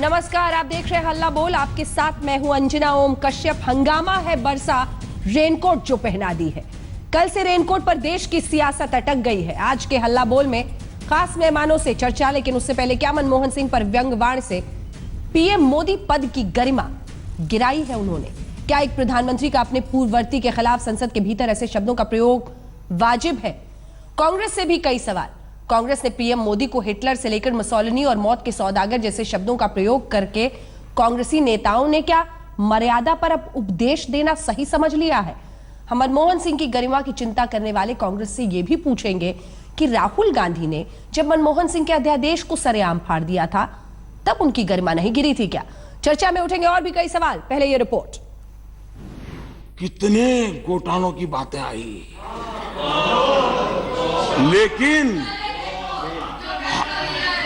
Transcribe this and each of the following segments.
नमस्कार, आप देख रहे हैं हल्ला बोल। आपके साथ मैं हूं अंजना ओम कश्यप। हंगामा है बरसा रेनकोट जो पहना दी है। कल से रेनकोट पर देश की सियासत अटक गई है। आज के हल्ला बोल में खास मेहमानों से चर्चा, लेकिन उससे पहले क्या मनमोहन सिंह पर व्यंग्यवाण से पीएम मोदी पद की गरिमा गिराई है उन्होंने? क्या एक प्रधानमंत्री का अपने पूर्ववर्ती के खिलाफ संसद के भीतर ऐसे शब्दों का प्रयोग वाजिब है? कांग्रेस से भी कई सवाल। कांग्रेस ने पीएम मोदी को हिटलर से लेकर मुसोलिनी और मौत के सौदागर जैसे शब्दों का प्रयोग करके कांग्रेसी नेताओं ने क्या मर्यादा पर अब उपदेश देना सही समझ लिया है? हम मनमोहन सिंह की गरिमा की चिंता करने वाले कांग्रेस से यह भी पूछेंगे कि राहुल गांधी ने जब मनमोहन सिंह के अध्यादेश को सरेआम फाड़ दिया था तब उनकी गरिमा नहीं गिरी थी क्या? चर्चा में उठेंगे और भी कई सवाल। पहले ये रिपोर्ट। कितने घोटालों की बातें आई, लेकिन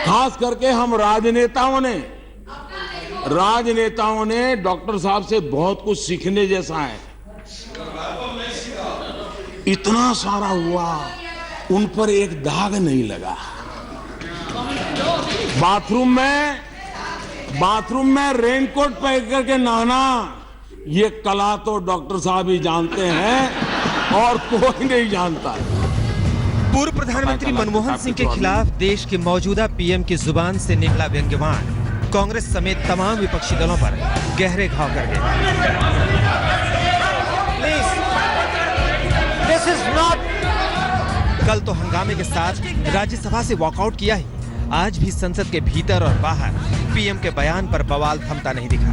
खास करके हम राजनेताओं ने डॉक्टर साहब से बहुत कुछ सीखने जैसा है। इतना सारा हुआ, उन पर एक दाग नहीं लगा। बाथरूम में रेनकोट पहन करके नहाना, ये कला तो डॉक्टर साहब ही जानते हैं और कोई नहीं जानता। पूर्व प्रधानमंत्री मनमोहन सिंह के खिलाफ देश के मौजूदा पीएम की जुबान से निकला व्यंग्यवाण कांग्रेस समेत तमाम विपक्षी दलों पर गहरे घाव कर गया। कल तो हंगामे के साथ राज्यसभा से वॉकआउट किया ही, आज भी संसद के भीतर और बाहर पीएम के बयान पर बवाल थमता नहीं दिखा।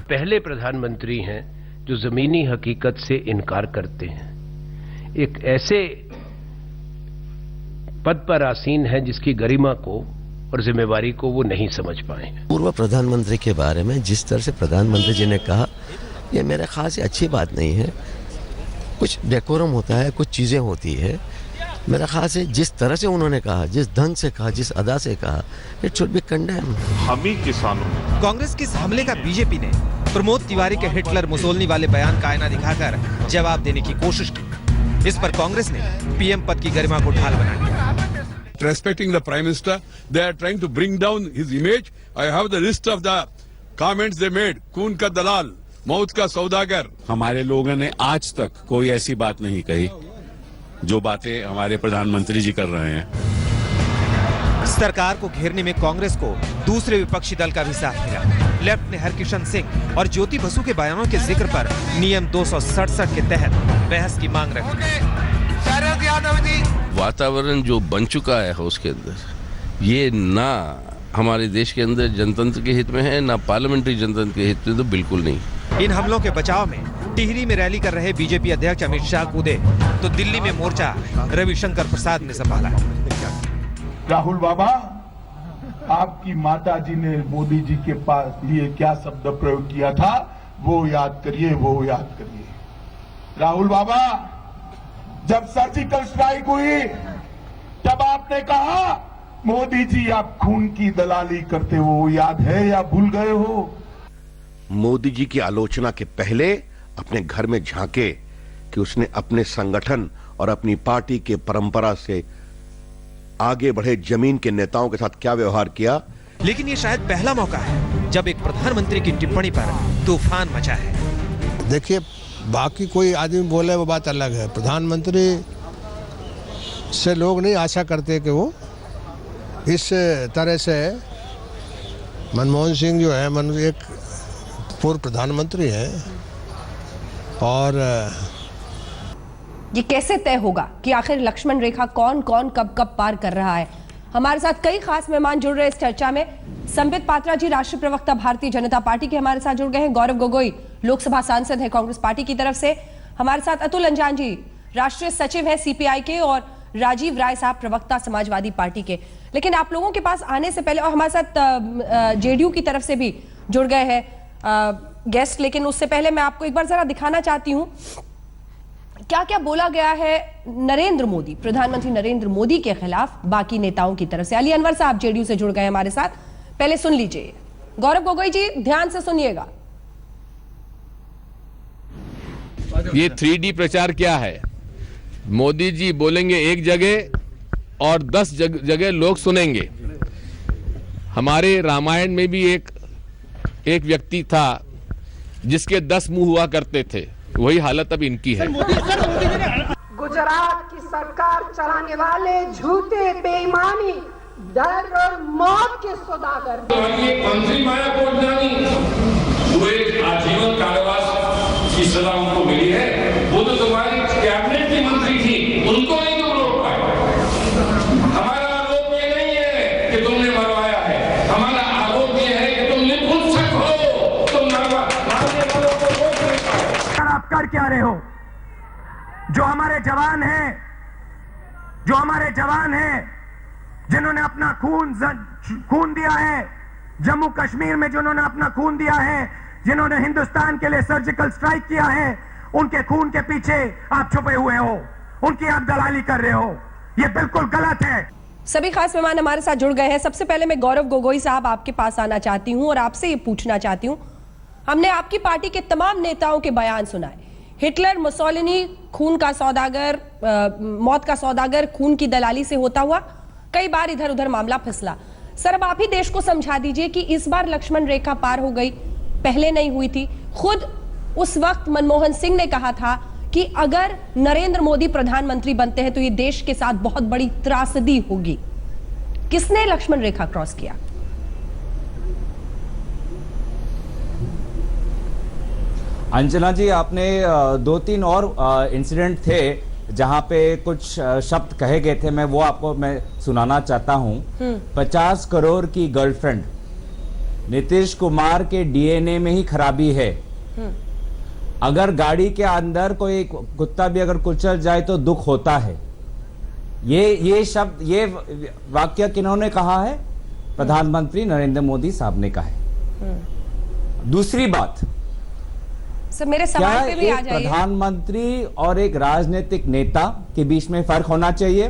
पहले प्रधानमंत्री हैं जो जमीनी हकीकत से इनकार करते हैं। एक ऐसे पद पर आसीन है जिसकी गरिमा को और जिम्मेवारी को वो नहीं समझ पाए। पूर्व प्रधानमंत्री के बारे में जिस तरह से प्रधानमंत्री जी ने कहा, ये मेरे ख्याल से अच्छी बात नहीं है। कुछ डेकोरम होता है, कुछ चीजें होती है। मेरा ख्याल से जिस तरह से उन्होंने कहा, जिस ढंग से कहा, जिस अदा से कहा, इट शुड बी कंडेम्ड। हम ही किसानों। कांग्रेस के इस हमले का बीजेपी ने प्रमोद तिवारी के हिटलर मुसोलिनी वाले बयान का आईना दिखाकर जवाब देने की कोशिश की। इस पर कांग्रेस ने पीएम पद की गरिमा को ढाल बना दिया। Respecting the Prime Minister, they are trying to bring down his image. I have the list of the comments they made. खून का दलाल, मौत का सौदागर। हमारे लोगों ने आज तक कोई ऐसी बात नहीं कही जो बातें हमारे प्रधानमंत्री जी कर रहे हैं। सरकार को घेरने में कांग्रेस को दूसरे विपक्षी दल का भी साथ मिला। लेफ्ट ने हरकिशन सिंह और ज्योति बसु के बयानों के जिक्र पर नियम 267 के तहत बहस की मांग रखी। वातावरण जो बन चुका है उसके अंदर, ये ना हमारे देश के अंदर जनतंत्र के हित में है, ना पार्लियामेंट्री जनतंत्र के हित में, तो बिल्कुल नहीं। इन हमलों के बचाव में टिहरी में रैली कर रहे बीजेपी अध्यक्ष अमित शाह कूदे तो दिल्ली में मोर्चा रविशंकर प्रसाद ने संभाला। राहुल बाबा, आपकी माता जी ने मोदी जी के पास लिए क्या शब्द प्रयोग किया था, वो याद करिए, वो याद करिए। राहुल बाबा, जब सर्जिकल स्ट्राइक हुई तब आपने कहा मोदी जी आप खून की दलाली करते हो, याद है या भूल गए हो? मोदी जी की आलोचना के पहले अपने घर में झांके कि उसने अपने संगठन और अपनी पार्टी के परंपरा से आगे बढ़े जमीन के नेताओं के साथ क्या व्यवहार किया। लेकिन ये शायद पहला मौका है जब एक प्रधानमंत्री की टिप्पणी पर तूफान मचा है। देखिए, बाकी कोई आदमी बोले वो बात अलग है। प्रधानमंत्री से लोग नहीं आशा करते कि वो इस तरह से, मनमोहन सिंह जो है एक पूर्व प्रधानमंत्री है, और ये कैसे तय होगा कि आखिर लक्ष्मण रेखा कौन कौन कब कब पार कर रहा है? हमारे साथ कई खास मेहमान जुड़ रहे हैं इस चर्चा में। संबित पात्रा जी, राष्ट्रीय प्रवक्ता भारतीय जनता पार्टी के, हमारे साथ जुड़ गए हैं। गौरव गोगोई, लोकसभा सांसद है कांग्रेस पार्टी की तरफ से। हमारे साथ अतुल अंजान जी, राष्ट्रीय सचिव है सीपीआई के, और राजीव राय साहब, प्रवक्ता समाजवादी पार्टी के। लेकिन आप लोगों के पास आने से पहले, और हमारे साथ जेडीयू की तरफ से भी जुड़ गए हैं गेस्ट, लेकिन उससे पहले मैं आपको एक बार जरा दिखाना चाहती हूं क्या क्या बोला गया है नरेंद्र मोदी, प्रधानमंत्री नरेंद्र मोदी के खिलाफ बाकी नेताओं की तरफ से। अली अनवर साहब जेडीयू से जुड़ गए हमारे साथ, पहले सुन लीजिए। गौरव गोगोई जी, ध्यान से सुनिएगा। ये 3D प्रचार क्या है? मोदी जी बोलेंगे एक जगह और 10 जगह लोग सुनेंगे। हमारे रामायण में भी एक व्यक्ति था जिसके 10 मुंह हुआ करते थे, वही हालत अब इनकी है। गुजरात की सरकार चलाने वाले झूठे बेईमानी डर और मौत के सौदागर आजीवन कारावास की सजा उनको मिली है। वो तो तुम्हारी कैबिनेट की मंत्री थी, उनको नहीं तुम रोक पाए। हमारा आरोप ये नहीं है कि तुमने मरवाया है, हमारा आरोप ये है कि तुम निपुंसक हो, तुम मारने वालों को रोक नहीं पाए। आप कर क्या रहे हो? जो हमारे जवान हैं जिन्होंने अपना खून दिया है, जम्मू कश्मीर में जिन्होंने अपना खून दिया है, जिन्होंने हिंदुस्तान के लिए सर्जिकल स्ट्राइक किया है, उनके खून के पीछे आप छुपे हुए हो, उनकी आप दलाली कर रहे हो। ये बिल्कुल गलत है। सभी खास मेहमान हमारे साथ जुड़ गए हैं। सबसे पहले मैं गौरव गोगोई साहब आपके पास आना चाहती हूं और आपसे ये पूछना चाहती हूं, हमने आपकी पार्टी के तमाम नेताओं के बयान सुनाए। हिटलर, मुसोलिनी, खून का सौदागर, मौत का सौदागर, खून की दलाली से होता हुआ कई बार इधर उधर मामला फिसला। सर, अब आप ही देश को समझा दीजिए कि इस बार लक्ष्मण रेखा पार हो गई, पहले नहीं हुई थी। खुद उस वक्त मनमोहन सिंह ने कहा था कि अगर नरेंद्र मोदी प्रधानमंत्री बनते हैं तो ये देश के साथ बहुत बड़ी त्रासदी होगी। किसने लक्ष्मण रेखा क्रॉस किया? अंजना जी, आपने 2-3 और इंसिडेंट थे जहां पे कुछ शब्द कहे गए थे, मैं आपको सुनाना चाहता हूं। 50 करोड़ की गर्लफ्रेंड, नीतीश कुमार के डीएनए में ही खराबी है। अगर गाड़ी के अंदर कोई कुत्ता भी अगर कुचल जाए तो दुख होता है। ये शब्द, ये वाक्य किन्होंने कहा है? प्रधानमंत्री नरेंद्र मोदी साहब ने कहा है। दूसरी बात, सर मेरे सवाल पे भी आ जाइए। प्रधानमंत्री और एक राजनीतिक नेता के बीच में फर्क होना चाहिए?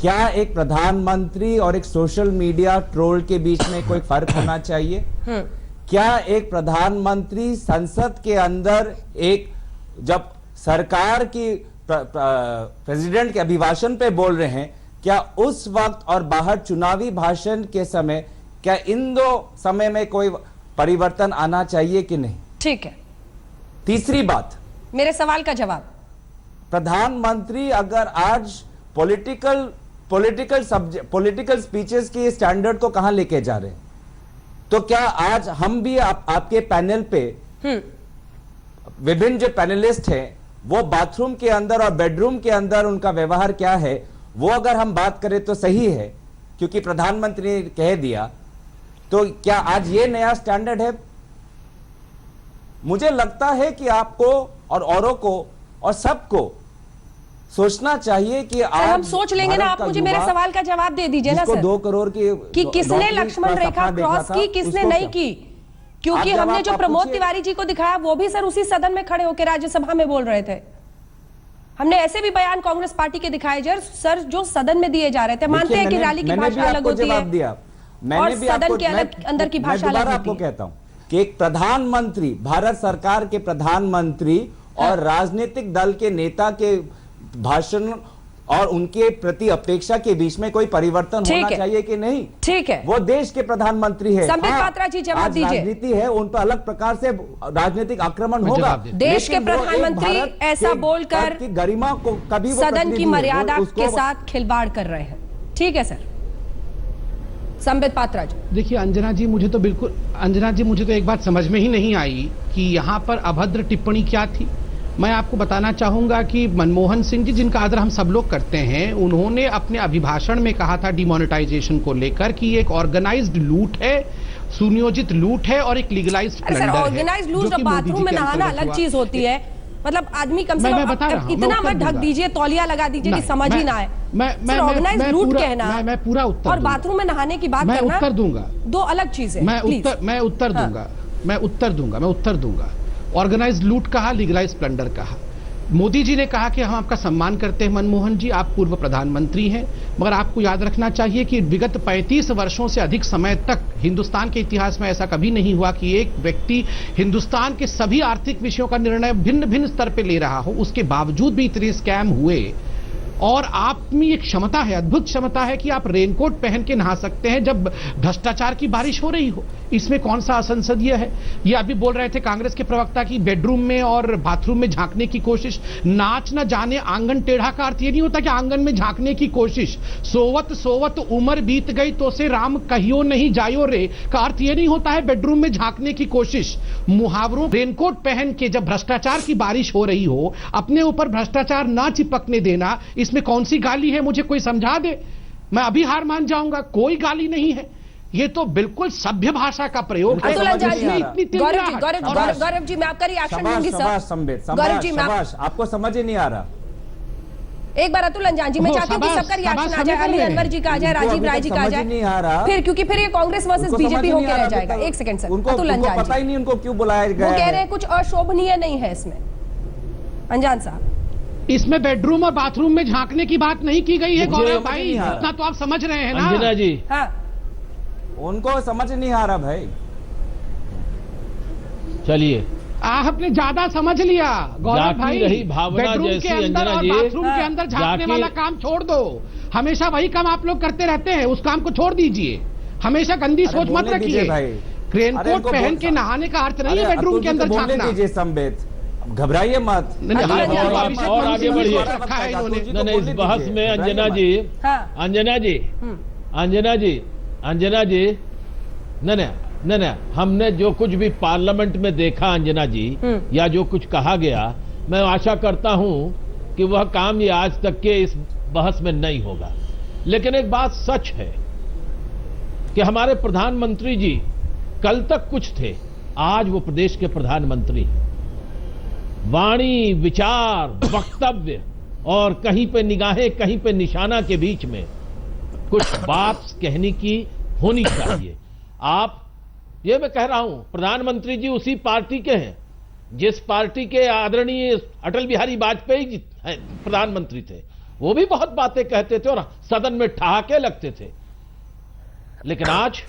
क्या एक प्रधानमंत्री और एक सोशल मीडिया ट्रोल के बीच में कोई फर्क होना चाहिए? क्या एक प्रधानमंत्री संसद के अंदर जब सरकार की प्रेसिडेंट के अभिभाषण पे बोल रहे हैं, क्या उस वक्त और बाहर चुनावी भाषण के समय, क्या इन दो समय में कोई परिवर्तन आना चाहिए कि नहीं? ठीक है। तीसरी बात, मेरे सवाल का जवाब। प्रधानमंत्री अगर आज पॉलिटिकल स्पीचेस की स्टैंडर्ड को कहां लेके जा रहे हैं, तो क्या आज हम भी आपके पैनल पे विभिन्न जो पैनलिस्ट हैं, वो बाथरूम के अंदर और बेडरूम के अंदर उनका व्यवहार क्या है, वो अगर हम बात करें तो सही है क्योंकि प्रधानमंत्री ने कह दिया, तो क्या आज ये नया स्टैंडर्ड है? मुझे लगता है कि आपको और औरों को और सबको सोचना चाहिए कि आज हम सोच लेंगे ना। आप मुझे मेरे सवाल का जवाब दे दीजिए ना सर। 2 करोड़ कि किसने लक्ष्मण रेखा क्रॉस की, किसने नहीं की? क्योंकि हमने जो प्रमोद तिवारी जी को दिखाया वो भी सर उसी सदन में खड़े होकर राज्यसभा में बोल रहे थे। हमने ऐसे भी बयान कांग्रेस पार्टी के दिखाए सर जो सदन में दिए जा रहे थे। मानते हैं कि रैली की भाषा अलग होती है और सदन के अंदर की भाषा अलग होती है। कहता हूं कि एक प्रधानमंत्री, भारत सरकार के प्रधानमंत्री और राजनीतिक दल के नेता के भाषण और उनके प्रति अपेक्षा के बीच में कोई परिवर्तन होना चाहिए कि नहीं? ठीक है। वो देश के प्रधानमंत्री है। संबित पात्रा जी जवाब दीजिए। राजनीति है, उन पर अलग प्रकार से राजनीतिक आक्रमण होगा। देश के प्रधानमंत्री ऐसा बोलकर गरिमा को कभी सदन की मर्यादा के साथ खिलवाड़ कर रहे हैं। ठीक है सर। संबित पात्रा जी। देखिए अंजना जी, मुझे तो एक बात समझ में ही नहीं आई कि यहाँ पर अभद्र टिप्पणी क्या थी। मैं आपको बताना चाहूंगा कि मनमोहन सिंह जी, जिनका आदर हम सब लोग करते हैं, उन्होंने अपने अभिभाषण में कहा था डिमोनेटाइजेशन को लेकर कि एक ऑर्गेनाइज्ड लूट है, सुनियोजित लूट है और एक लीगलाइज्ड प्लंडर है। ऑर्गेनाइज्ड लूट और बाथरूम में नहाना अलग चीज होती है। मतलब आदमी कम से कम इतना मत ढक दीजिए, तौलिया लगा दीजिए कि समझ ही ना आए। ऑर्गेनाइज्ड लूट कहना मैं पूरा उत्तर और बाथरूम में नहाने की बात करना उत्तर दूंगा, दो अलग चीजें। मैं उत्तर दूंगा। ऑर्गेनाइज्ड लूट कहा, लीगलाइज्ड प्लंडर कहा। मोदी जी ने कहा कि हम आपका सम्मान करते हैं मनमोहन जी, आप पूर्व प्रधानमंत्री हैं, मगर आपको याद रखना चाहिए कि विगत 35 वर्षों से अधिक समय तक हिंदुस्तान के इतिहास में ऐसा कभी नहीं हुआ कि एक व्यक्ति हिंदुस्तान के सभी आर्थिक विषयों का निर्णय भिन्न भिन्न स्तर पर ले रहा हो। उसके बावजूद भी इतने स्कैम हुए और आप में एक क्षमता है, अद्भुत क्षमता है कि आप रेनकोट पहन के नहा सकते हैं जब भ्रष्टाचार की बारिश हो रही हो। इसमें कौन सा असंसदीय है? ये अभी बोल रहे थे कांग्रेस के प्रवक्ता की बेडरूम में और बाथरूम में झांकने की कोशिश। नाच न जाने आंगन टेढ़ा का अर्थ ये नहीं होता कि आंगन में झांकने की कोशिश। सोवत सोवत उम्र बीत गई तो से राम कहियो नहीं जायो रे का अर्थ ये नहीं होता है बेडरूम में झांकने की कोशिश। मुहावरों, रेनकोट पहन के जब भ्रष्टाचार की बारिश हो रही हो अपने ऊपर भ्रष्टाचार ना चिपकने देना, इसमें कौन सी गाली है? मुझे कोई समझा दे, मैं अभी हार मान जाऊंगा। कोई गाली नहीं है, ये तो बिल्कुल सभ्य भाषा का प्रयोग है। गौरव जी मैं आपका रिएक्शन दूंगी सर। गौरव जी आपको समझ ही नहीं आ रहा। एक बार अतुल अंजान जी, मैं चाहती हूँ कि सबका रिएक्शन आ जाए, अली अनवर जी का आ जाए, राजीव राय जी का आ जाए, फिर क्योंकि फिर ये कांग्रेस वर्सेस बीजेपी होकर रह जाएगा। एक सेकंड सर, अतुल अंजान पता ही नहीं उनको क्यों बुलाया गया। वो कह रहे हैं कुछ अशोभनीय नहीं है इसमें। अंजान साहब, इसमें बेडरूम और बाथरूम में झांकने की बात नहीं की गई है गौरव भाई, इतना तो आप समझ रहे हैं ना। अंजना जी, हाँ उनको समझ नहीं आ रहा भाई। चलिए, आपने ज्यादा समझ लिया गौरव भाई। रही भावना बेडरूम जैसी के अंदर और जी, बाथरूम के अंदर झांकने वाला काम छोड़ दो। हमेशा वही काम आप लोग करते रहते हैं, उस काम को छोड़ दीजिए। हमेशा गंदी सोच मत रखिए। रेनकोट पहन के नहाने का अर्थ नहीं है बेडरूम के अंदर झांकना। संबित, घबराइए मत। और आगे बढ़िए। नहीं, इस बहस में अंजना जी, अंजना जी, अंजना जी, अंजना जी, नहीं, हमने जो कुछ भी पार्लियामेंट में देखा अंजना जी, या जो कुछ कहा गया, मैं आशा करता हूं कि वह काम ये आज तक के इस बहस में नहीं होगा। लेकिन एक बात सच है कि हमारे प्रधानमंत्री जी कल तक कुछ थे, आज वो प्रदेश के प्रधानमंत्री हैं। वाणी, विचार, वक्तव्य और कहीं पे निगाहें, कहीं पे निशाना के बीच में कुछ बात कहने की होनी चाहिए। आप, ये मैं कह रहा हूं, प्रधानमंत्री जी उसी पार्टी के हैं जिस पार्टी के आदरणीय अटल बिहारी वाजपेयी जी प्रधानमंत्री थे। वो भी बहुत बातें कहते थे और सदन में ठहाके लगते थे। लेकिन आज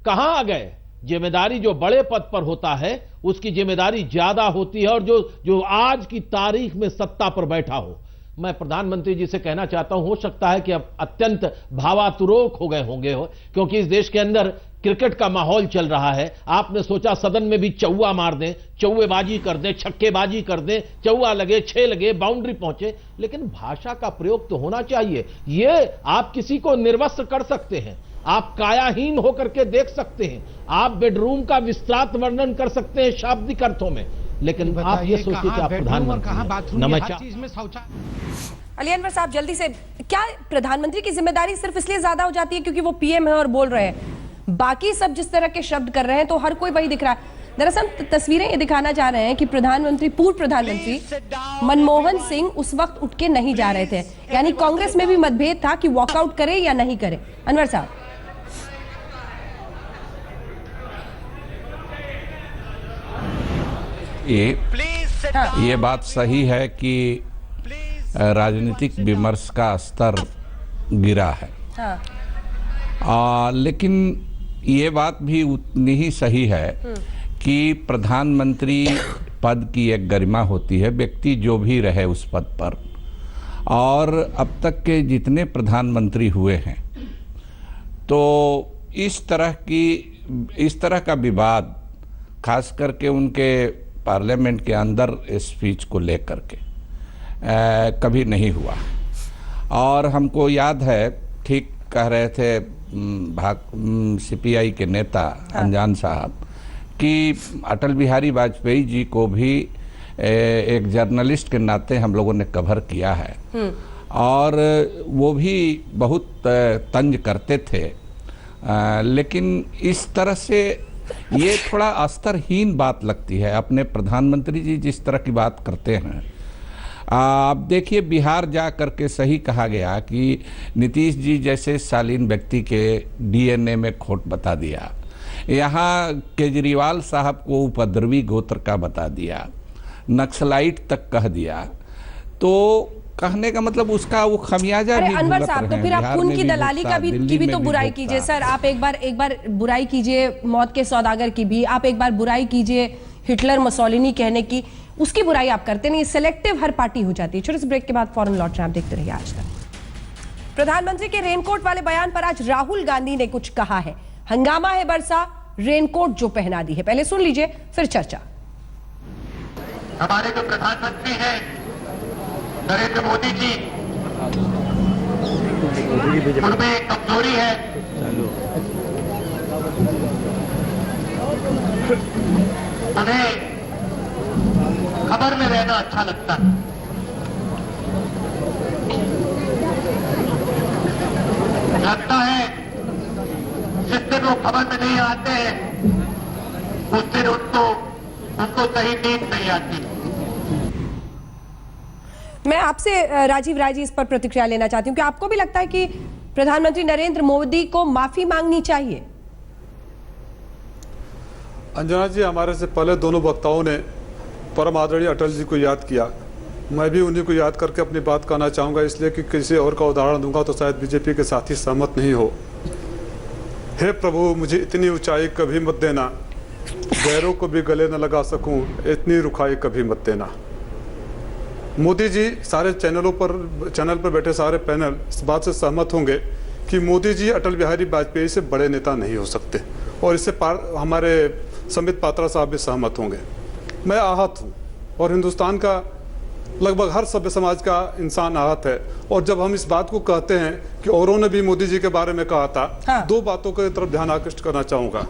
कहां आ गए? जिम्मेदारी जो बड़े पद पर होता है उसकी जिम्मेदारी ज्यादा होती है, और जो आज की तारीख में सत्ता पर बैठा हो। मैं प्रधानमंत्री जी से कहना चाहता हूं, हो सकता है कि अब अत्यंत भावातुरोक हो गए होंगे क्योंकि इस देश के अंदर क्रिकेट का माहौल चल रहा है। आपने सोचा सदन में भी चौवा मार दें, चौवेबाजी कर दें, छक्केबाजी कर दें, चौवा लगे, 6 लगे, बाउंड्री पहुंचे। लेकिन भाषा का प्रयोग तो होना चाहिए। ये आप किसी को निर्वस्त्र कर सकते हैं, आप कायाहीन होकर के देख सकते हैं, आप बेडरूम का विस्तृत वर्णन कर सकते हैं शाब्दिक अर्थों में, लेकिन आप ये सोचिए कि आप प्रधानमंत्री। अली अनवर साहब, जल्दी से, क्या प्रधानमंत्री की जिम्मेदारी सिर्फ इसलिए ज्यादा हो जाती है क्योंकि वो पीएम है और बोल रहे हैं? बाकी सब जिस तरह के शब्द कर रहे हैं तो हर कोई वही दिख रहा है। दरअसल तस्वीरें ये दिखाना चाह रहे हैं कि पूर्व प्रधानमंत्री मनमोहन सिंह उस वक्त उठ के नहीं जा रहे थे, यानी कांग्रेस में भी मतभेद था कि वॉकआउट करे या नहीं करे। अनवर साहब, ये बात सही है कि राजनीतिक विमर्श का स्तर गिरा है। लेकिन ये बात भी उतनी ही सही है कि प्रधानमंत्री पद की एक गरिमा होती है, व्यक्ति जो भी रहे उस पद पर। और अब तक के जितने प्रधानमंत्री हुए हैं तो इस तरह का विवाद खास करके उनके पार्लियामेंट के अंदर स्पीच को लेकर के कभी नहीं हुआ। और हमको याद है, ठीक कह रहे थे सीपीआई के नेता अंजान साहब कि अटल बिहारी वाजपेयी जी को भी एक जर्नलिस्ट के नाते हम लोगों ने कवर किया है, और वो भी बहुत तंज करते थे। लेकिन इस तरह से ये थोड़ा स्तरहीन बात लगती है। अपने प्रधानमंत्री जी जिस तरह की बात करते हैं, आप देखिए बिहार जा करके सही कहा गया कि नीतीश जी जैसे शालीन व्यक्ति के डीएनए में खोट बता दिया। यहाँ केजरीवाल साहब को उपद्रवी गोत्र का बता दिया, नक्सलाइट तक कह दिया। तो कहने का मतलब उसका वो खमियाजा भी अनवर साहब, तो फिर आप खून की दलाली की भी तो बुराई कीजिए सर। आप एक बार बुराई कीजिए मौत के सौदागर की भी, आप एक बार बुराई कीजिए हिटलर मुसोलिनी कहने की। उसकी बुराई आप करते नहीं, सिलेक्टिव हर पार्टी हो जाती है। छोटे से ब्रेक के बाद फौरन लौट रहे हैं, आप देखते रहिए आज तक। प्रधानमंत्री के रेनकोट वाले बयान पर आज राहुल गांधी ने कुछ कहा है। हंगामा है बरसा, रेनकोट जो पहना दी है। पहले सुन लीजिए, फिर चर्चा। हमारे जो प्रधानमंत्री हैं नरेंद्र मोदी जी, उनमें एक कमजोरी है, उन्हें खबर में रहना अच्छा लगता है। लगता है जिस दिन वो खबर में नहीं आते हैं उस दिन उनको सही नींद नहीं आती। मैं आपसे राजीव राय जी इस पर प्रतिक्रिया लेना चाहती हूं कि आपको भी लगता है कि प्रधानमंत्री नरेंद्र मोदी को माफी मांगनी चाहिए? अंजना जी, हमारे से पहले दोनों वक्ताओं ने परम आदरणीय अटल जी को याद किया। मैं भी उन्हीं को याद करके अपनी बात कहना चाहूँगा, इसलिए कि किसी और का उदाहरण दूंगा तो शायद बीजेपी के साथी सहमत नहीं हो। हे प्रभु, मुझे इतनी ऊंचाई कभी मत देना, गैरों को भी गले न लगा सकूं, इतनी रुखाई कभी मत देना। मोदी जी, सारे चैनल पर बैठे सारे पैनल इस बात से सहमत होंगे कि मोदी जी अटल बिहारी वाजपेयी से बड़े नेता नहीं हो सकते, और इससे हमारे संबित पात्रा साहब भी सहमत होंगे। मैं आहत हूँ और हिंदुस्तान का लगभग हर सभ्य समाज का इंसान आहत है। और जब हम इस बात को कहते हैं कि औरों ने भी मोदी जी के बारे में कहा था, हाँ। दो बातों की तरफ ध्यान आकृष्ट करना चाहूँगा।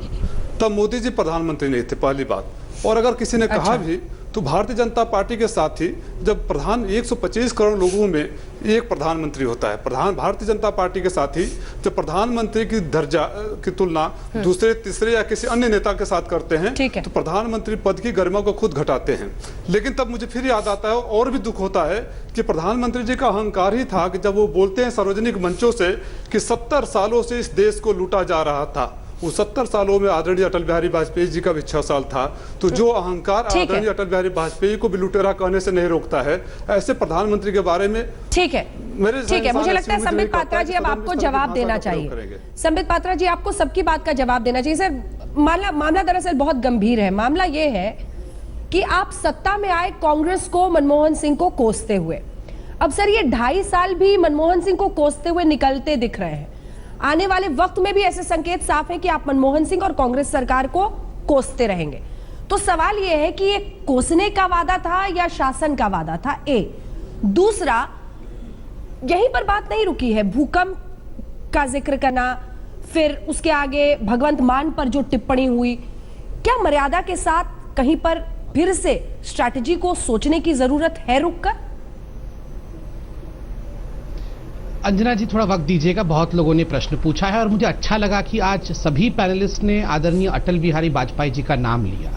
तब मोदी जी प्रधानमंत्री नहीं थे, पहली बात। और अगर किसी ने कहा भी तो भारतीय जनता पार्टी के साथ ही जब 125 करोड़ लोगों में एक प्रधानमंत्री होता है, भारतीय जनता पार्टी के साथ ही जब प्रधानमंत्री की दर्जा की तुलना दूसरे तीसरे या किसी अन्य नेता के साथ करते हैं तो प्रधानमंत्री पद की गरिमा को खुद घटाते हैं। लेकिन तब मुझे फिर याद आता है और भी दुख होता है कि प्रधानमंत्री जी का अहंकार ही था कि जब वो बोलते हैं सार्वजनिक मंचों से कि 70 सालों से इस देश को लूटा जा रहा था, वो 70 सालों में आदरणीय अटल बिहारी वाजपेयी जी का भी 6 साल था। तो जो अहंकार आदरणीय अटल बिहारी वाजपेयी को भी लुटेरा कहने से नहीं रोकता है, ऐसे प्रधानमंत्री के बारे में ठीक है, मुझे लगता है संबित पात्रा जी अब आपको जवाब देना चाहिए। संबित पात्रा जी, आपको सबकी बात का जवाब देना चाहिए। सर, मामला दरअसल बहुत गंभीर है। मामला ये है कि आप सत्ता में आए कांग्रेस को, मनमोहन सिंह को कोसते हुए। अब सर, ये 2.5 साल भी मनमोहन सिंह को कोसते हुए निकलते दिख रहे हैं। आने वाले वक्त में भी ऐसे संकेत साफ है कि आप मनमोहन सिंह और कांग्रेस सरकार को कोसते रहेंगे। तो सवाल यह है कि ये कोसने का वादा था या शासन का वादा था? दूसरा, यहीं पर बात नहीं रुकी है। भूकंप का जिक्र करना, फिर उसके आगे भगवंत मान पर जो टिप्पणी हुई, क्या मर्यादा के साथ कहीं पर फिर से स्ट्रैटेजी को सोचने की जरूरत है रुककर? अंजना जी, थोड़ा वक्त दीजिएगा। बहुत लोगों ने प्रश्न पूछा है और मुझे अच्छा लगा कि आज सभी पैनलिस्ट ने आदरणीय अटल बिहारी वाजपेयी जी का नाम लिया।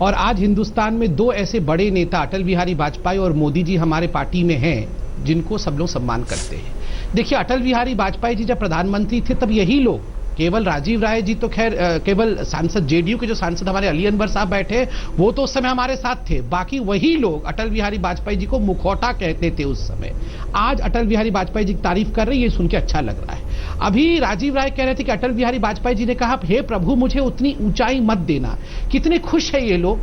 और आज हिंदुस्तान में 2 ऐसे बड़े नेता अटल बिहारी वाजपेयी और मोदी जी हमारे पार्टी में हैं जिनको सब लोग सम्मान करते हैं। देखिए, अटल बिहारी वाजपेयी जी जब प्रधानमंत्री थे तब यही लोग, केवल राजीव राय जी तो खैर केवल सांसद, जेडीयू के जो सांसद हमारे अली अनवर साहब बैठे वो तो उस समय हमारे साथ थे, बाकी वही लोग अटल बिहारी वाजपेयी जी को मुखौटा कहते थे उस समय। आज अटल बिहारी वाजपेयी जी की तारीफ कर रहे हैं, ये सुन के अच्छा लग रहा है। अभी राजीव राय कह रहे थे कि अटल बिहारी वाजपेयी जी ने कहा, हे प्रभु मुझे उतनी ऊंचाई मत देना। कितने खुश है ये लोग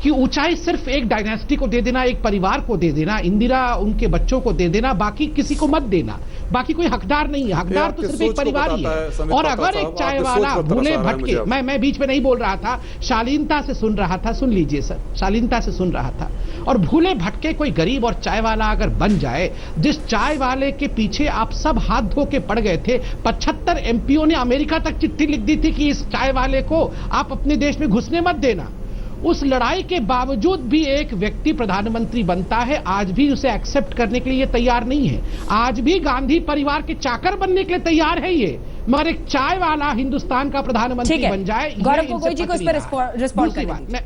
कि ऊंचाई सिर्फ एक डायनेस्टी को दे देना, एक परिवार को दे देना, इंदिरा उनके बच्चों को दे देना, बाकी किसी को मत देना। बाकी कोई हकदार नहीं है, हकदार तो सिर्फ एक परिवार ही है। और अगर एक चाय वाला भूले भटके, मैं बीच में नहीं बोल रहा था, शालीनता से सुन रहा था, सुन लीजिए सर, शालीनता से सुन रहा था। और भूले भटके कोई गरीब और चाय वाला अगर बन जाए, जिस चाय वाले के पीछे आप सब हाथ धो के पड़ गए थे, 75 एमपीओ ने अमेरिका तक चिट्ठी लिख दी थी कि इस चाय वाले को आप अपने देश में घुसने मत देना। उस लड़ाई के बावजूद भी एक व्यक्ति प्रधानमंत्री बनता है, आज भी उसे एक्सेप्ट करने के लिए तैयार नहीं है। आज भी गांधी परिवार के चाकर बनने के लिए तैयार है ये, मगर एक चाय वाला हिंदुस्तान का प्रधानमंत्री बन जाए। गौरव गोगोई जी को इस पर रिस्पॉन्ड करें।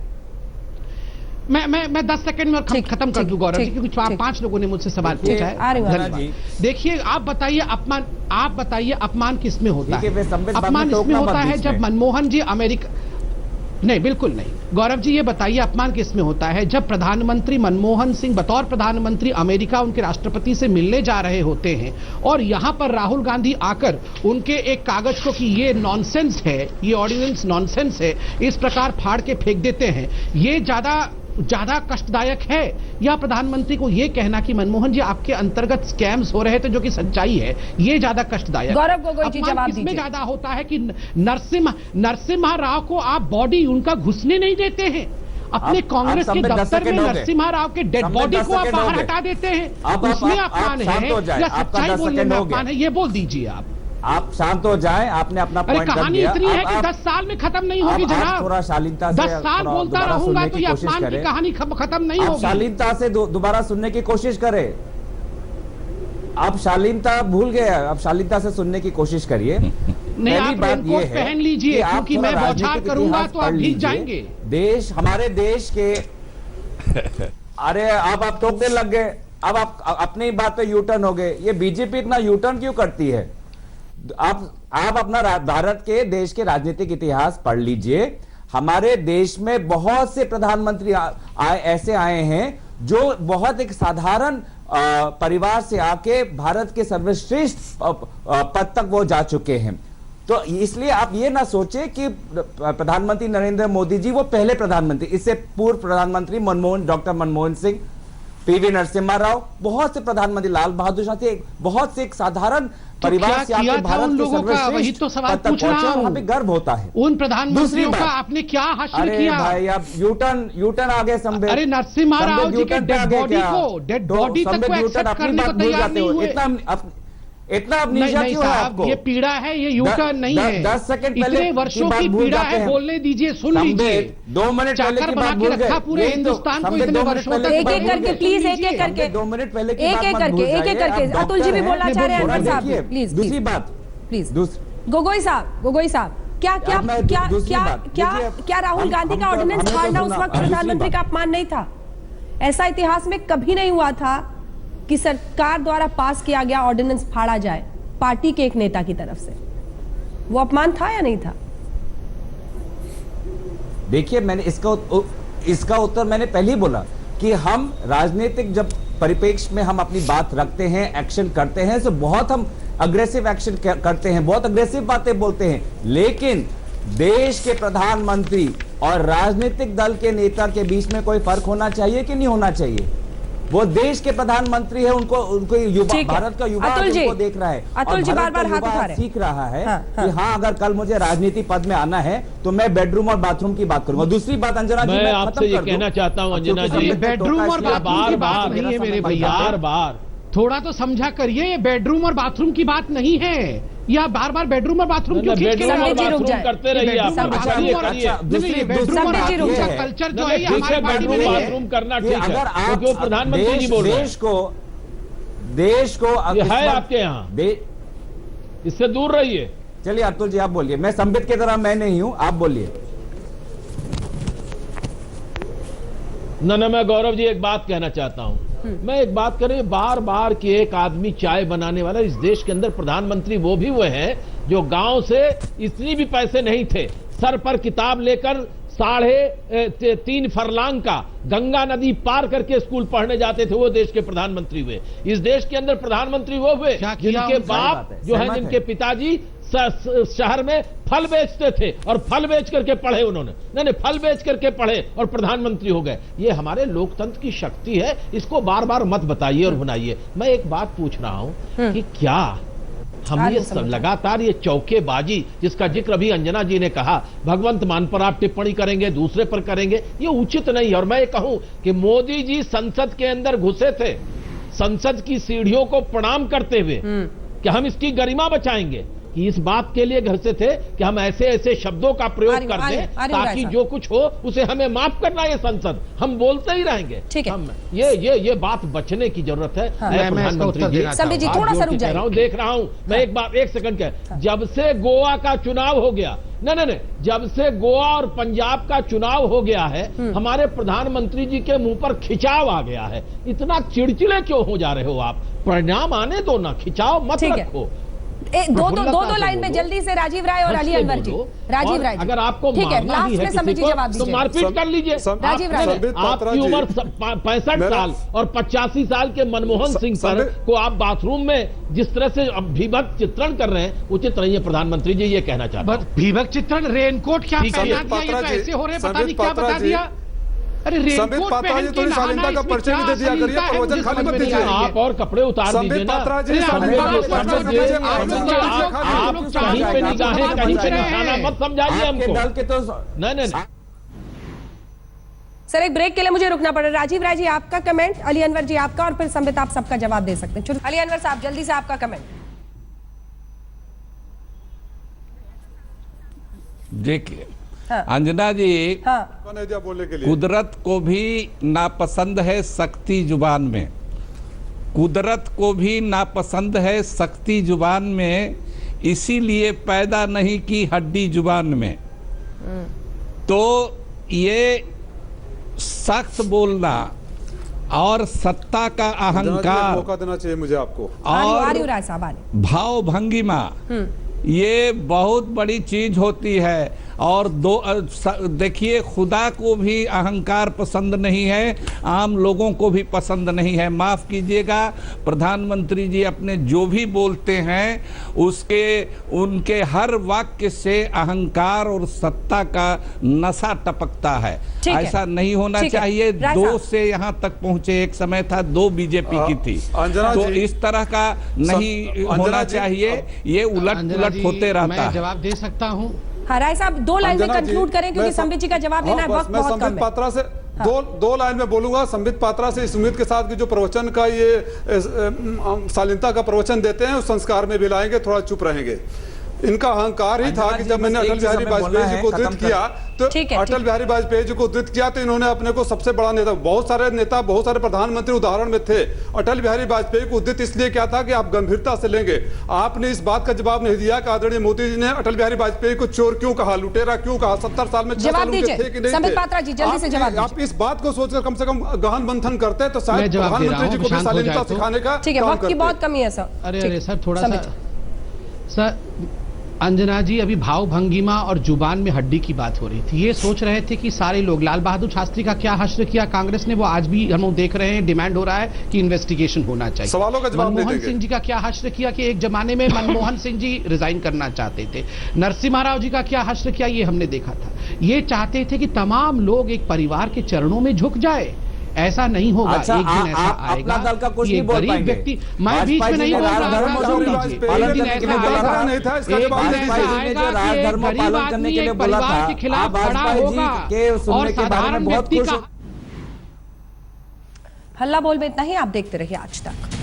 मैं 10 सेकंड में खत्म कर दूं गौरव जी, क्योंकि 5 लोगों ने मुझसे सवाल पूछा है। देखिए, आप बताइए अपमान किस में होता है? अपमान इसमें होता है जब मनमोहन जी अमेरिका, नहीं बिल्कुल नहीं। गौरव जी, ये बताइए अपमान किस में होता है? जब प्रधानमंत्री मनमोहन सिंह बतौर प्रधानमंत्री अमेरिका उनके राष्ट्रपति से मिलने जा रहे होते हैं और यहां पर राहुल गांधी आकर उनके एक कागज को कि ये नॉनसेंस है, ये ऑर्डिनेंस नॉनसेंस है, इस प्रकार फाड़ के फेंक देते हैं। ये ज्यादा ज्यादा कष्टदायक है, या प्रधानमंत्री को यह कहना कि मनमोहन जी आपके अंतर्गत स्कैम्स हो रहे थे जो कि सच्चाई है, ये ज्यादा कष्टदायक? गौरव गोगोई जी जवाब दीजिए। ज्यादा होता है कि नरसिम्हा राव को आप बॉडी उनका घुसने नहीं देते हैं, अपने कांग्रेस के दफ्तर में नरसिम्हा राव के डेड बॉडी को आप बाहर हटा देते हैं, उसमें अपमान है या सच्चाई बोलने में अपमान है, ये बोल दीजिए आप शांत हो जाएं। आपने अपना पॉइंट कर दिया। कहानी इतनी है कि 10 साल में खत्म नहीं होगी जनाब। थोड़ा शालीनता से 10 साल बोलता रहूंगा तो ये अपमान की कहानी खत्म नहीं होगी। शालीनता से दोबारा सुनने की कोशिश करें। आप शालीनता भूल गए, आप शालीनता से सुनने की कोशिश करिए। नहीं, आप रेनकोट पहन लीजिए क्योंकि मैं बौछार करूंगा तो आप भीग जाएंगे। देश, हमारे देश के अरे आप टोकने लग गए, अब आप अपनी बात पे यू टर्न हो गए। ये बीजेपी इतना यू टर्न क्यों करती है? आप अपना भारत के देश के राजनीतिक इतिहास पढ़ लीजिए। हमारे देश में बहुत से प्रधानमंत्री ऐसे आए हैं जो बहुत एक साधारण परिवार से आके भारत के सर्वश्रेष्ठ पद तक वो जा चुके हैं। तो इसलिए आप ये ना सोचे कि प्रधानमंत्री नरेंद्र मोदी जी वो पहले प्रधानमंत्री, इससे पूर्व प्रधानमंत्री डॉक्टर मनमोहन सिंह, पीवी नरसिम्हा राव, बहुत से प्रधानमंत्री, लाल बहादुर शास्त्री, बहुत से एक साधारण परिवार से आके भारत के सर्वश्रेष्ठ तो सवाल पूछ रहा हूं, हमें गर्व होता है। उन प्रधानमंत्रियों का आपने क्या हासिल किया? भाई आप यूटर्न आगे संबेद। अरे नरसिम्हा राव जी के डेड बॉडी तक को एक्सेप्ट करने को तैयार नहीं हुए। इतना अमनीशिया क्यों है आपको? ये पीड़ा है, ये यूटर्न नहीं है। 10 सेकंड पहले इतने वर्षों की पीड़ा है, बोलने दीजिए, सुन लीजिए। 2 मिनट पहले की बात भूल गए। पूरे हिंदुस्तान को इतने वर्षों तक। एक एक करके प्लीज, एक एक करके 2 मिनट पहले की एक एक करके अतुल जी भी बोलना चाह रहे हैं। अनवर साहब प्लीज, दूसरी बात प्लीज। गोगोई साहब क्या राहुल गांधी का ऑर्डिनेंस फाड़ना उस वक्त प्रधानमंत्री का अपमान नहीं था? ऐसा इतिहास में कभी नहीं हुआ था कि सरकार द्वारा पास किया गया ऑर्डिनेंस फाड़ा जाए पार्टी के एक नेता की तरफ से। वो अपमान था या नहीं था? देखिए, मैंने इसका उत्तर मैंने पहले ही बोला कि हम राजनीतिक जब परिप्रेक्ष्य में हम अपनी बात रखते हैं, एक्शन करते हैं, तो बहुत हम अग्रेसिव एक्शन करते हैं, बहुत अग्रेसिव बातें बोलते हैं। लेकिन देश के प्रधानमंत्री और राजनीतिक दल के नेता के बीच में कोई फर्क होना चाहिए कि नहीं होना चाहिए? वो देश के प्रधानमंत्री है, उनको भारत का युवा उनको देख रहा है, अतुल जी बार-बार हाथ उठा रहे हैं, सीख रहा है कि हाँ, अगर कल मुझे राजनीति पद में आना है तो मैं बेडरूम और बाथरूम की बात करूंगा। दूसरी बात अंजना जी, मैं आपसे ये कहना चाहता हूँ अंजना जी, बेडरूम और बाथरूम की बात नहीं है मेरे भैया। बार थोड़ा तो समझा करिए, ये बेडरूम और बाथरूम की बात नहीं है। या बार-बार बेडरूम और बाथरूम क्यों खींच के करते रहिए आप? कल्चर जो है हमारे पार्टी में बाथरूम करना ठीक है, क्योंकि प्रधानमंत्री जी बोल रहे हैं। देश को है आपके यहाँ, इससे दूर रहिए। चलिए अतुल जी आप बोलिए, मैं संबित की तरह मैं नहीं हूं, आप बोलिए। न मैं गौरव जी एक बात कहना चाहता हूं। मैं एक बात करें, बार बार कि एक आदमी चाय बनाने वाला, इस देश के अंदर प्रधानमंत्री वो भी हुए हैं जो गांव से इतनी भी पैसे नहीं थे, सर पर किताब लेकर 3.5 फरलांग का गंगा नदी पार करके स्कूल पढ़ने जाते थे, वो देश के प्रधानमंत्री हुए। इस देश के अंदर प्रधानमंत्री वो हुए जिनके बाप जो है, जिनके पिताजी शहर में फल बेचते थे और फल बेच करके पढ़े उन्होंने, नहीं फल बेच करके पढ़े और प्रधानमंत्री हो गए। ये हमारे लोकतंत्र की शक्ति है, इसको बार बार मत बताइए और भुनाइए। मैं एक बात पूछ रहा हूं कि क्या हम ये लगातार ये चौकेबाजी जिसका जिक्र अभी अंजना जी ने कहा, भगवंत मान पर आप टिप्पणी करेंगे, दूसरे पर करेंगे, ये उचित नहीं है। और मैं कहूं कि मोदी जी संसद के अंदर घुसे थे, संसद की सीढ़ियों को प्रणाम करते हुए कि हम इसकी गरिमा बचाएंगे, कि इस बात के लिए घर से थे कि हम ऐसे ऐसे शब्दों का प्रयोग कर दें ताकि जो कुछ हो उसे हमें माफ करना, ये संसद हम बोलते ही रहेंगे। ठीक है, हम ये बात बचने की जरूरत है। प्रधानमंत्री जी थोड़ा सा रुक जाइए, देख रहा हूं मैं एक सेकंड का, जब से गोवा का चुनाव हो गया, नहीं, जब से गोवा और पंजाब का चुनाव हो गया है, हमारे प्रधानमंत्री जी के मुंह पर खिंचाव आ गया है। इतना चिड़चिड़े क्यों हो जा रहे हो आप? परिणाम आने दो ना, खिंचाव मत रखो। दो लाइन में जल्दी से राजीव राय और अली अनवर जी। राजीव राय, अगर आपको ठीक है, लास्ट में समय जी जवाब दीजिए, तो मारपीट कर लीजिए। राजीव राय, आपकी उम्र 65 साल और 85 साल के मनमोहन सिंह पर को आप बाथरूम में जिस तरह से भीभत्स चित्रण कर रहे हैं, उचित नहीं है। प्रधानमंत्री जी ये कहना चाहता हूं, भीभत्स चित्रण, रेनकोट क्या पहना दिया, ये तो ऐसे हो रहे, पता नहीं क्या बता दिया। अरे संबित पात्रा जी थोड़ी शालीनता का परिचय भी दे दिया करिए, प्रवचन खाली मत दीजिए। आप और कपड़े उतार दीजिए संबित ना। पात्रा जी आप कहीं पे निगाहें कहीं पे निशाना मत समझाइए हमको। नहीं। सर एक ब्रेक के लिए मुझे रुकना पड़ा। राजीव राय जी आपका कमेंट, अली अनवर जी आपका, और फिर संबित आप सबका जवाब दे सकते हैं। अली अनवर साहब जल्दी से आपका कमेंट। देखिए अंजना जी, बोलने के लिए कुदरत को भी नापसंद है सख्ती जुबान में, कुदरत को भी नापसंद है सख्ती जुबान में, इसीलिए पैदा नहीं की हड्डी जुबान में। तो ये सख्त बोलना और सत्ता का अहंकार, मौका देना चाहिए मुझे आपको, और भाव भंगिमा, ये बहुत बड़ी चीज होती है। और देखिए, खुदा को भी अहंकार पसंद नहीं है, आम लोगों को भी पसंद नहीं है। माफ कीजिएगा, प्रधानमंत्री जी अपने जो भी बोलते हैं उनके हर वाक्य से अहंकार और सत्ता का नशा टपकता है। ऐसा नहीं होना चाहिए। 2 से यहाँ तक पहुंचे, एक समय था 2 बीजेपी की थी, तो इस तरह का नहीं होना चाहिए। ये उलट पुलट होते रहता है। जवाब दे सकता हूँ? हाँ राय साहब 2 लाइन में कंक्लूड करें क्योंकि संबित जी का जवाब देना है, वक्त बहुत कम है। संबित पात्रा से दो लाइन में बोलूंगा। संबित पात्रा से इस उम्मीद के साथ कि जो प्रवचन का ये शालीनता का प्रवचन देते हैं उस संस्कार में भी लाएंगे, थोड़ा चुप रहेंगे। इनका अहंकार ही था कि जब मैंने अटल बिहारी वाजपेयी जी को उद्धृत किया तो अटल बिहारी वाजपेयी जी को उद्धृत किया तो इन्होंने अपने को सबसे बड़ा नेता, बहुत सारे नेता, बहुत सारे प्रधानमंत्री उदाहरण में थे। अटल बिहारी वाजपेयी को उद्धृत इसलिए क्या था कि आप गंभीरता से लेंगे। आपने इस बात का जवाब नहीं दिया कि आदरणीय मोदी जी ने अटल बिहारी वाजपेयी को चोर क्यों कहा, लुटेरा क्यों कहा, 70 साल में 6 साल उनके थे कि नहीं थे। आप इस बात को सोचकर कम से कम गहन मंथन करते तो शायद प्रधानमंत्री जी को भी शालीनता सिखाने का काम करते। बहुत कमी है सर। अरे सर थोड़ा सा सर, अंजना जी अभी भाव भंगिमा और जुबान में हड्डी की बात हो रही थी। ये सोच रहे थे कि सारे लोग, लाल बहादुर शास्त्री का क्या हश्र किया कांग्रेस ने, वो आज भी हम लोग देख रहे हैं, डिमांड हो रहा है कि इन्वेस्टिगेशन होना चाहिए। सवालों का जवाब मनमोहन सिंह जी का क्या हश्र किया कि एक जमाने में मनमोहन सिंह जी रिजाइन करना चाहते थे। नरसिम्हा राव जी का क्या हश्र किया, ये हमने देखा था। ये चाहते थे कि तमाम लोग एक परिवार के चरणों में झुक जाए। ऐसा नहीं होगा। अच्छा, एक दिन ऐसा आएगा अपना दल का कुछ नहीं बोल पाएंगे। व्यक्ति, मैं बीच में नहीं बोल रहा था, सुन लीजिए। एक दिन ऐसा आएगा कि गरीब आदमी एक परिवार के खिलाफ खड़ा होगा और साधारण व्यक्ति का। हल्ला बोल में इतना ही। आप देखते रहिए आज तक।